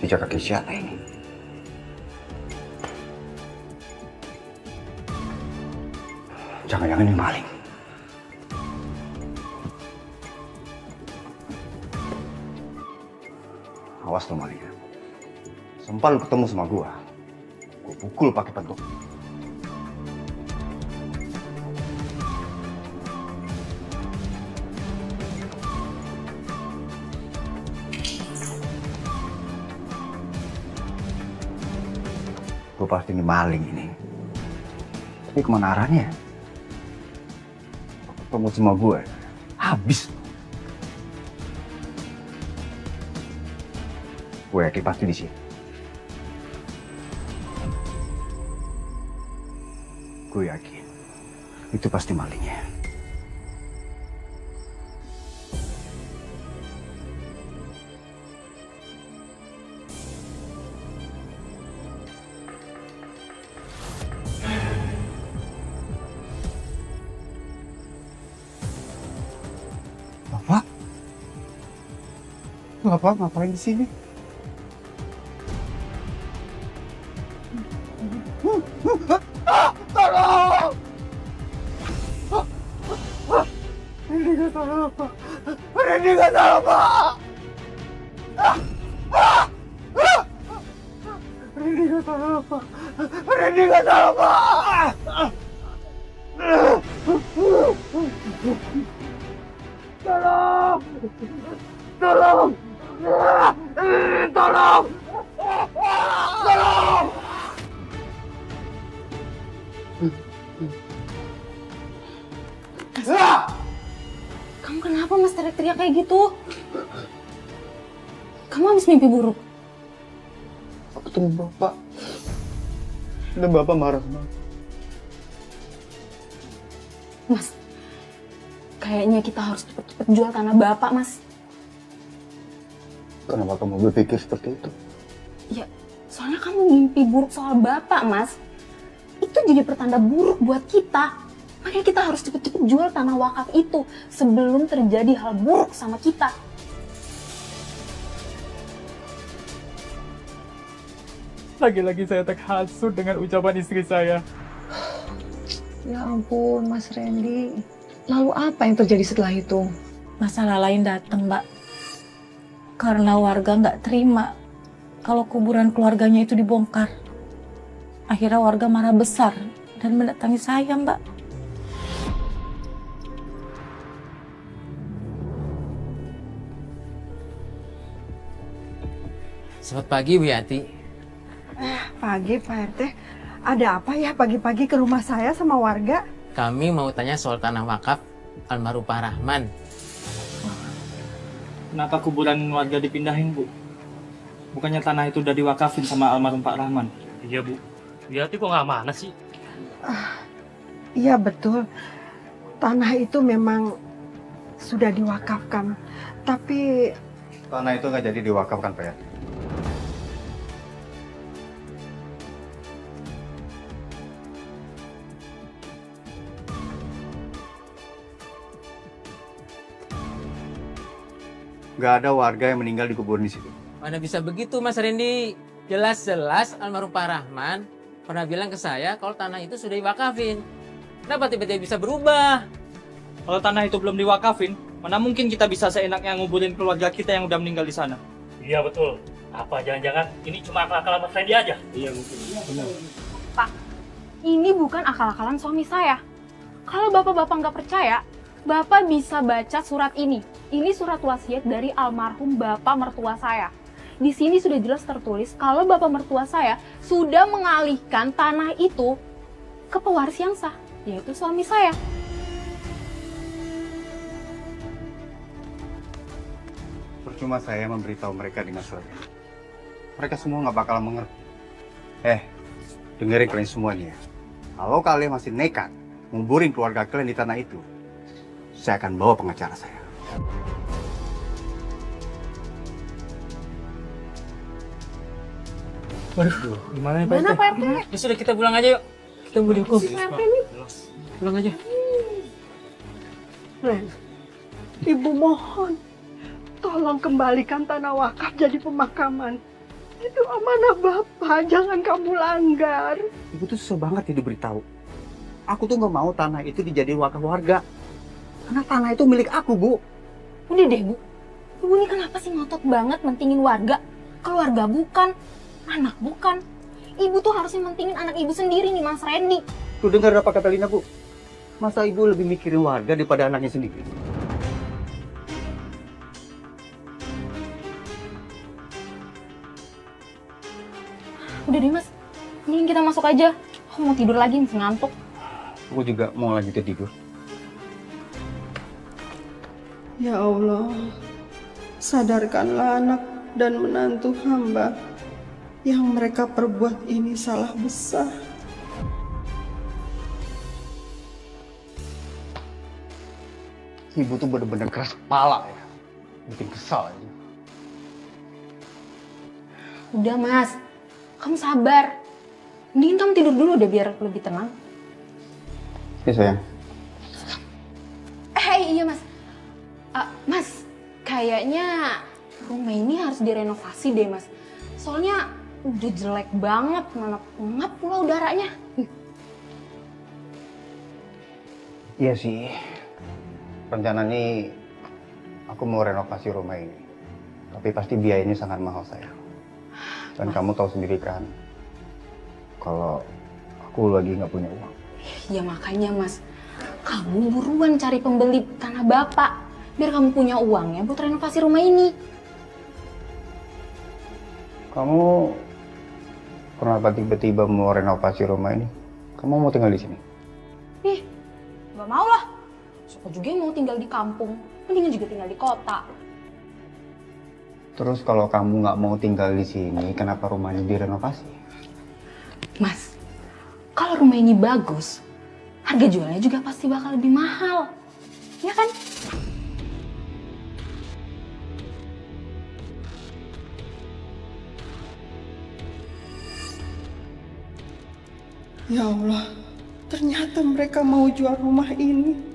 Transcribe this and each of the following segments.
Jejak kaki siapa ini? Jangan-jangan ini maling. Awas lo maling. Sempat lu ketemu sama gua pukul pakai pentuk. Gue pasti ini maling ini. Tapi kemana arahnya? Ketemu sama gue, habis. Gue yakin pasti di sini. Gue yakin itu pasti malingnya. Bapak? Bapak ngapain di sini? Tolong! Ini gak salah, Pak. Ini gak salah, Pak. Ini gak salah, Pak. Ini gak salah, Pak. Tolong! Tolong! Tolong! Tolong! Kamu kenapa Mas teriak-teriak kayak gitu? Kamu habis mimpi buruk? Aku ketemu Bapak. Dan Bapak marah sama aku. Mas, kayaknya kita harus cepet-cepet jual tanah Bapak, Mas. Kenapa kamu berpikir seperti itu? Ya, soalnya kamu mimpi buruk soal Bapak, Mas. Itu jadi pertanda buruk buat kita. Makanya kita harus cepet-cepet jual tanah wakaf itu sebelum terjadi hal buruk sama kita. Lagi-lagi saya terhasut dengan ucapan istri saya. Ya ampun, Mas Randy. Lalu apa yang terjadi setelah itu? Masalah lain datang, Mbak. Karena warga nggak terima kalau kuburan keluarganya itu dibongkar. Akhirnya warga marah besar dan mendatangi saya, Mbak. Selamat pagi, Bu Yati. Pagi, Pak RT. Ada apa ya pagi-pagi ke rumah saya sama warga? Kami mau tanya soal tanah wakaf almarhum Pak Rahman. Kenapa kuburan warga dipindahin, Bu? Bukannya tanah itu udah diwakafin sama almarhum Pak Rahman? Iya, Bu. Yati kok nggak mana sih? Iya betul. Tanah itu memang sudah diwakafkan. Tapi Tanah itu nggak jadi diwakafkan, Pak Yati. Nggak ada warga yang meninggal di kuburan di situ. Mana bisa begitu, Mas Randy? Jelas-jelas almarhum Pak Rahman pernah bilang ke saya kalau tanah itu sudah diwakafin. Kenapa tiba-tiba bisa berubah? Kalau tanah itu belum diwakafin, mana mungkin kita bisa seenaknya nguburin keluarga kita yang udah meninggal di sana? Iya, betul. Apa jangan-jangan ini cuma akal-akalan Mas Randy aja? Iya, mungkin. Benar. Pak, ini bukan akal-akalan suami saya. Kalau bapak-bapak nggak percaya, bapak bisa baca surat ini. Ini surat wasiat dari almarhum bapak mertua saya. Di sini sudah jelas tertulis kalau bapak mertua saya sudah mengalihkan tanah itu ke pewaris yang sah, yaitu suami saya. Percuma saya memberitahu mereka dengan surat ini. Mereka semua nggak bakal mengerti. Dengerin kalian semua nih ya. Kalau kalian masih nekat nguburin keluarga kalian di tanah itu, saya akan bawa pengacara saya. Waduh, gimana ya Pak Mana RT? Pak RT? Ya sudah, kita pulang aja yuk. Kita mau dihukum. Pak RT nih. Pulang aja. Ren, Ibu mohon, tolong kembalikan tanah wakaf jadi pemakaman. Itu amanah Bapak, jangan kamu langgar. Ibu tuh susah banget ya diberitahu. Aku tuh nggak mau tanah itu dijadiin wakaf warga. Karena tanah itu milik aku, Bu. Udah deh, Bu. Ibu ini kenapa sih ngotot banget mentingin warga? Keluarga bukan, anak bukan. Ibu tuh harusnya mentingin anak ibu sendiri nih, Mas Randy. Tuh dengar apa kata Lina, Bu? Masa ibu lebih mikirin warga daripada anaknya sendiri? Udah deh, Mas. Mending kita masuk aja. Aku mau tidur lagi, masih ngantuk. Aku juga mau lanjutin tidur. Ya Allah, sadarkanlah anak dan menantu hamba yang mereka perbuat ini salah besar. Ibu tuh bener-bener keras kepala ya. Bikin kesal aja. Udah, Mas. Kamu sabar. Mending kamu tidur dulu deh biar lebih tenang. Ya sayang. Iya, Mas. Mas, kayaknya rumah ini harus direnovasi deh, Mas. Soalnya udah jelek banget, mana pengap pula udaranya. Iya sih. Rencana ini aku mau renovasi rumah ini. Tapi pasti biayanya sangat mahal sayang. Dan kamu tahu sendiri kan, kalau aku lagi nggak punya uang. Ya makanya, Mas, kamu buruan cari pembeli tanah Bapak. Biar kamu punya uangnya buat renovasi rumah ini. Kamu kenapa tiba-tiba mau renovasi rumah ini? Kamu mau tinggal di sini? Ih, nggak mau lah. Siapa juga yang mau tinggal di kampung, mendingan juga tinggal di kota. Terus kalau kamu nggak mau tinggal di sini, kenapa rumahnya direnovasi? Mas, kalau rumah ini bagus, harga jualnya juga pasti bakal lebih mahal. Ya kan? Ya Allah, ternyata mereka mau jual rumah ini.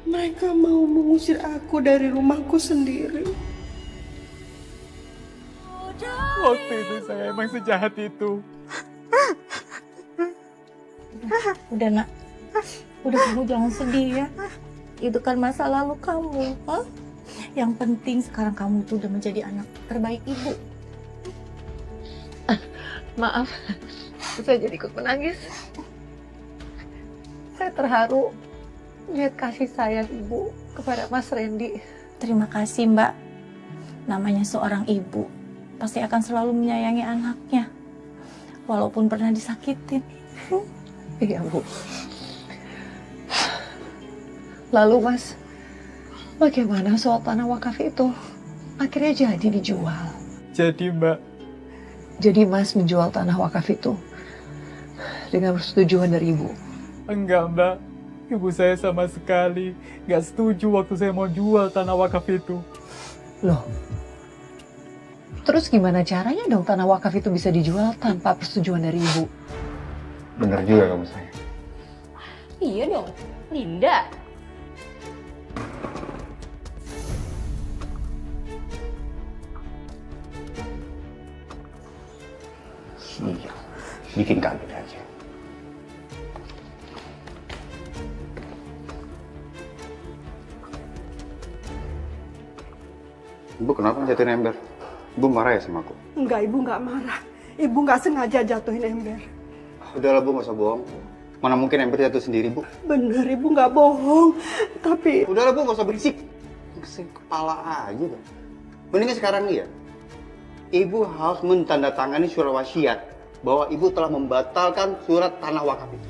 Mereka mau mengusir aku dari rumahku sendiri. Waktu itu saya emang sejahat itu. Udah nak, udah kamu jangan sedih ya. Itu kan masa lalu kamu. Yang penting sekarang kamu tuh udah menjadi anak terbaik ibu. Maaf, saya jadi ikut menangis. Saya terharu lihat kasih sayang ibu kepada Mas Randy. Terima kasih Mbak. Namanya seorang ibu pasti akan selalu menyayangi anaknya, walaupun pernah disakitin. Iya Bu. Lalu Mas, bagaimana soal tanah wakaf itu? Akhirnya jadi dijual. Jadi Mbak, Jadi Mas menjual tanah wakaf itu dengan persetujuan dari Ibu. enggak Mbak. Ibu saya sama sekali nggak setuju waktu saya mau jual tanah wakaf itu. Loh, terus gimana caranya dong tanah wakaf itu bisa dijual tanpa persetujuan dari Ibu? Bener juga kamu sayang. Iya dong, Linda. Iya, bikin kaget aja. Ibu kenapa jatuhin ember? Ibu marah ya sama aku? Enggak, Ibu nggak marah. Ibu nggak sengaja jatuhin ember. Udahlah Bu, nggak usah bohong. Mana mungkin ember jatuh sendiri Bu? Bener, Ibu nggak bohong. Tapi Udahlah Bu, nggak usah berisik. Kesel kepala aja deh. Mendingan sekarang nih ya, Ibu harus mentandatangani surat wasiat bahwa Ibu telah membatalkan surat tanah wakaf itu.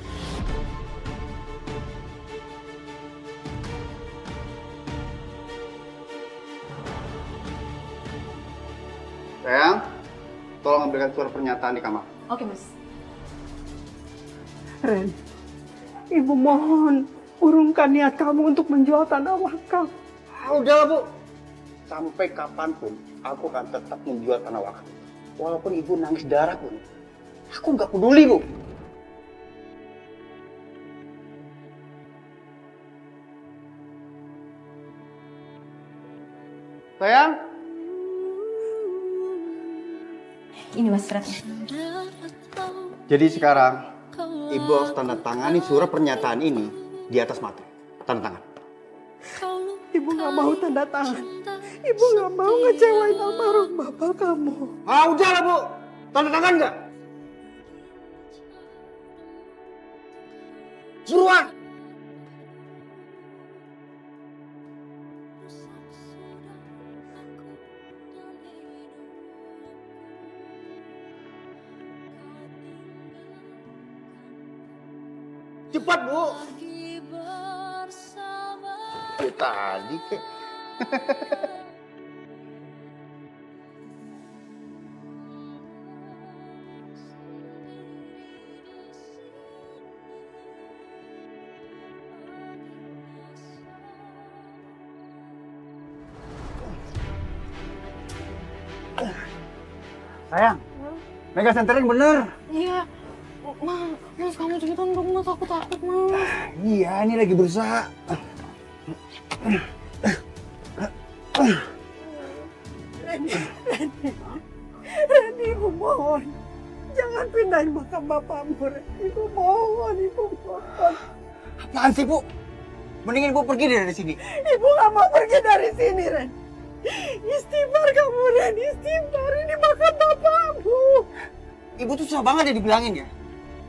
Sayang, tolong ambilkan surat pernyataan di kamar. Oke, Mas. Ren, Ibu mohon urungkan niat kamu untuk menjual tanah wakaf. Udahlah Bu, sampai kapanpun aku akan tetap menjual tanah wakaf. Walaupun Ibu nangis darah pun, aku nggak peduli Bu. Sayang, Ini Mas suratnya. Jadi sekarang ibu harus tanda tangani surat pernyataan ini di atas materai. Tanda tangan. Ibu nggak mau tanda tangan. Ibu nggak mau ngecewain almarhum bapak kamu. Ah udah lah bu, tanda tangan nggak? Buruan. Cepat bu. Tadi kek. Sayang, Mega senterin bener. Iya. Mas kamu cepetan dong Mas, aku takut Mas. Iya, ini lagi berusaha. Randy, ibu mohon. Jangan pindahin makam bapakmu, Randy. Ibu mohon, ibu mohon. Apaan sih, Bu? Mendingan Bu pergi dari sini. Ibu nggak mau pergi dari sini, Ren. Istighfar kamu, Ren. Istighfar, ini makam bapakmu. Ibu tuh susah banget ya dibilangin ya.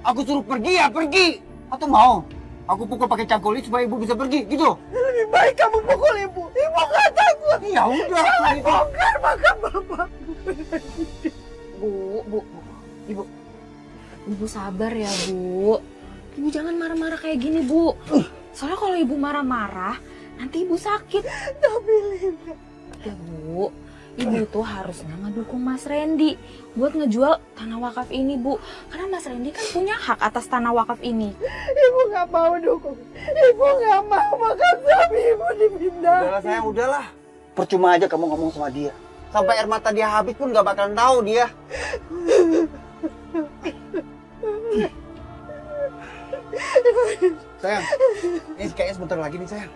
Aku suruh pergi ya pergi. Atau mau? Aku pukul pakai cangkul ini supaya ibu bisa pergi, gitu. Lebih baik kamu pukul ibu. Ibu nggak takut. Ya udah. Jangan bongkar makam bapakmu. Bu. Ibu sabar ya, Bu. Ibu jangan marah-marah kayak gini, Bu. Soalnya kalau ibu marah-marah, nanti ibu sakit. Tapi Linda. Ya, Bu. Ibu tuh harusnya ngedukung Mas Randy buat ngejual tanah wakaf ini, Bu. Karena Mas Randy kan punya hak atas tanah wakaf ini. Ibu nggak mau dukung. Ibu nggak mau makan sapi ibu dipindah. Udahlah sayang, udahlah. Percuma aja kamu ngomong sama dia. Sampai air mata dia habis pun gak bakalan tahu dia. Sayang, ini kayaknya sebentar lagi nih sayang.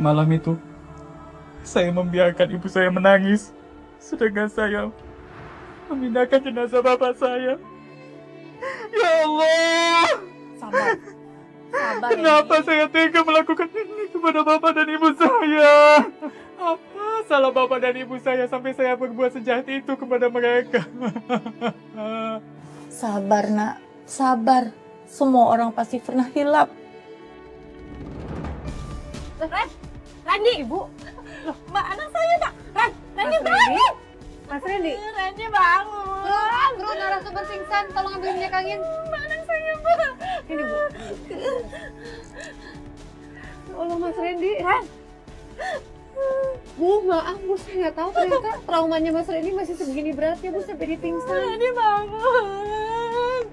Malam itu, saya membiarkan ibu saya menangis, sedangkan saya memindahkan jenazah bapak saya. Ya Allah! Sabar. Sabar, Kenapa Randy. saya tega melakukan ini kepada bapak dan ibu saya? Apa salah bapak dan ibu saya sampai saya berbuat sejahat itu kepada mereka? Sabar, Nak. Sabar. Semua orang pasti pernah hilap. Randy, Ibu. Loh, Mbak, anak saya, Mbak. Randy bangun. Mas Randy. Randy bangun. Bro, narasumber pingsan. Tolong ambil minyak angin. Mbak, anak saya, Mbak. Ini Bu. Allah Mas Randy. Bu, maaf Bu, saya nggak tahu ternyata traumanya Mas Randy masih segini beratnya Bu sampai dipingsan. Randy bangun.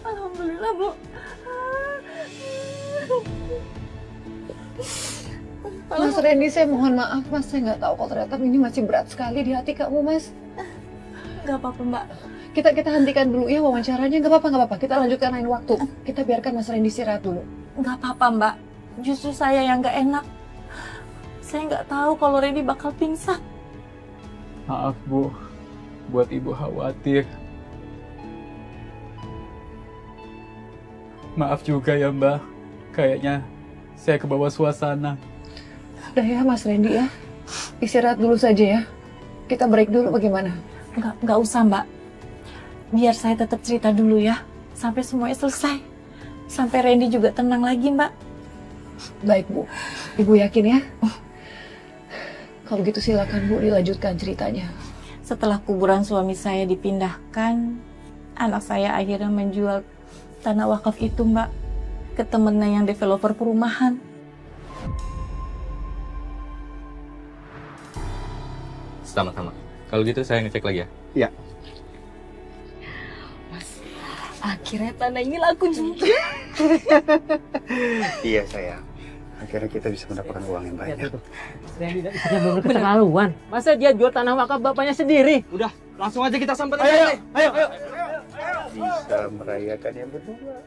Alhamdulillah, Bu. Mas Randy, saya mohon maaf Mas, saya nggak tahu kalau ternyata ini masih berat sekali di hati kamu Mas. Gak apa-apa, Mbak. Kita hentikan dulu ya wawancaranya, nggak apa-apa. Kita lanjutkan lain waktu. Kita biarkan Mas Randy istirahat dulu. Gak apa-apa, Mbak. Justru saya yang gak enak. Saya nggak tahu kalau Randy bakal pingsan. Maaf, Bu. Buat ibu khawatir. Maaf juga ya, Mbak. Kayaknya saya kebawa suasana. Udah ya Mas Randy ya, istirahat dulu saja ya. Kita break dulu bagaimana? Nggak usah, Mbak. Biar saya tetap cerita dulu ya. Sampai semuanya selesai. Sampai Randy juga tenang lagi, Mbak. Baik Bu, Ibu yakin ya? Kalau gitu silakan Bu dilanjutkan ceritanya. Setelah kuburan suami saya dipindahkan, anak saya akhirnya menjual tanah wakaf itu, Mbak, ke temennya yang developer perumahan. Sama-sama. Kalau gitu saya ngecek lagi ya. Iya. Akhirnya tanah ini laku juga. Iya sayang. Akhirnya kita bisa mendapatkan uang yang banyak. Randy dan istrinya bener keterlaluan. Masa dia jual tanah wakaf bapaknya sendiri? Udah, langsung aja kita samperin. Ayo. Bisa merayakan yang berdua.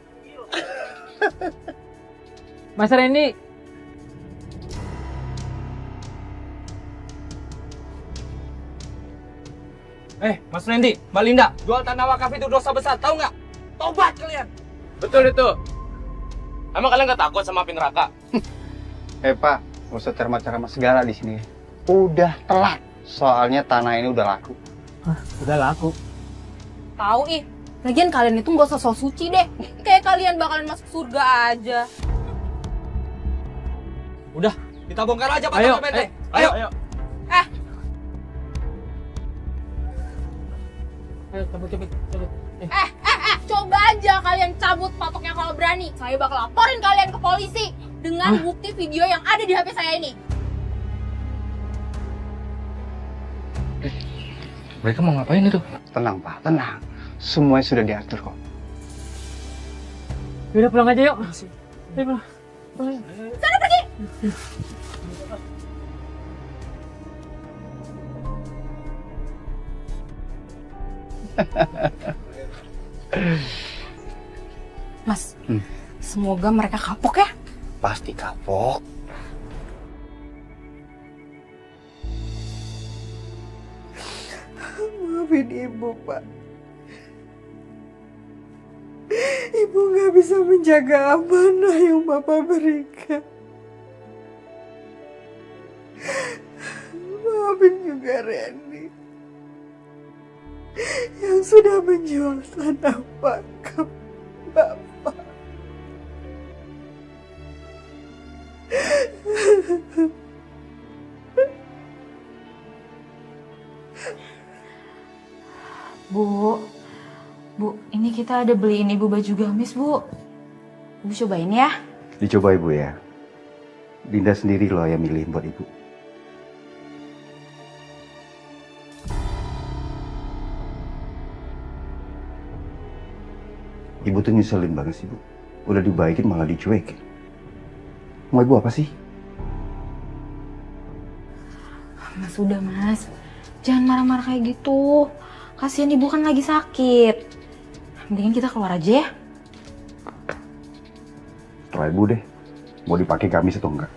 Mas Randy. Mas Randy, Mbak Linda, jual tanah wakaf itu dosa besar, tahu nggak? Tobat kalian. Betul itu. Emang kalian nggak takut sama api neraka? Pak, nggak usah ceramah-ceramah segala di sini. Udah telat. Soalnya tanah ini udah laku. Udah laku. Tahu ih. Lagian kalian itu nggak usah sok suci deh. Kayak kalian bakalan masuk surga aja. Udah, kita bongkar aja Pak. Ayo. Ayo, cabut. Coba aja kalian cabut patoknya kalau berani. Saya bakal laporin kalian ke polisi dengan bukti video yang ada di HP saya ini. Mereka mau ngapain itu? Tenang, Pak, tenang. Semuanya sudah diatur kok. Udah pulang aja yuk. Ayo pulang. Sana pergi. Mas, semoga mereka kapok ya. Pasti kapok. Maafin ibu, Pak. Ibu nggak bisa menjaga amanah yang Bapak berikan. Maafin juga Randy yang sudah menjual tanah wakaf Bapak. Bu, ini kita ada beliin Ibu baju gamis, Bu. Ibu cobain ya. Dicoba Ibu ya. Dinda sendiri loh yang milihin buat Ibu. Ibu tuh nyuselin banget sih, Bu. Udah dibaikin malah dicuekin. Mau Ibu apa sih? Mas, udah Mas. Jangan marah-marah kayak gitu. Kasihan Ibu kan lagi sakit. Mendingan kita keluar aja ya. Terserah Ibu deh. Mau dipakai gamis atau enggak.